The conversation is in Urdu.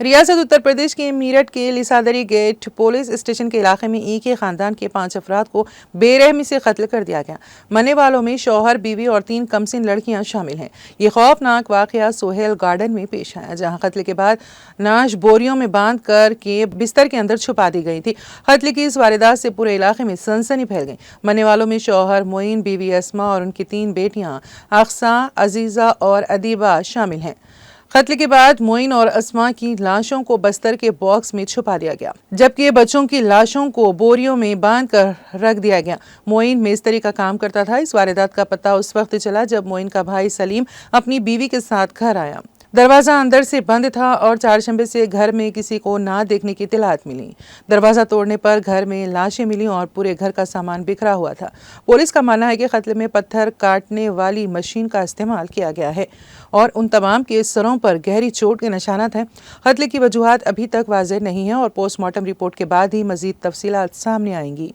ریاست اتر پردیش کے میرٹھ کے لسادری گیٹ پولیس اسٹیشن کے علاقے میں ایک ہی خاندان کے 5 افراد کو بے رحمی سے قتل کر دیا گیا۔ مرنے والوں میں شوہر، بیوی اور 3 کمسن لڑکیاں شامل ہیں۔ یہ خوفناک واقعہ سہیل گارڈن میں پیش آیا، جہاں قتل کے بعد نعش بوریوں میں باندھ کر کے بستر کے اندر چھپا دی گئی تھی۔ قتل کی اس واردات سے پورے علاقے میں سنسنی پھیل گئی۔ مرنے والوں میں شوہر معین، بیوی اسما اور ان کی 3 بیٹیاں اقصیٰ، عزیزہ اور ادیبہ شامل ہیں۔ قتل کے بعد معین اور اسما کی لاشوں کو بستر کے باکس میں چھپا دیا گیا، جبکہ بچوں کی لاشوں کو بوریوں میں باندھ کر رکھ دیا گیا۔ معین مستری کا کام کرتا تھا۔ اس واردات کا پتہ اس وقت چلا جب معین کا بھائی سلیم اپنی بیوی کے ساتھ گھر آیا۔ دروازہ اندر سے بند تھا اور چہارشنبے سے گھر میں کسی کو نہ دیکھنے کی اطلاعات ملی۔ دروازہ توڑنے پر گھر میں لاشیں ملیں اور پورے گھر کا سامان بکھرا ہوا تھا۔ پولیس کا ماننا ہے کہ قتل میں پتھر کاٹنے والی مشین کا استعمال کیا گیا ہے اور ان تمام کے سروں پر گہری چوٹ کے نشانات ہیں۔ قتل کی وجوہات ابھی تک واضح نہیں ہیں اور پوسٹ مارٹم رپورٹ کے بعد ہی مزید تفصیلات سامنے آئیں گی۔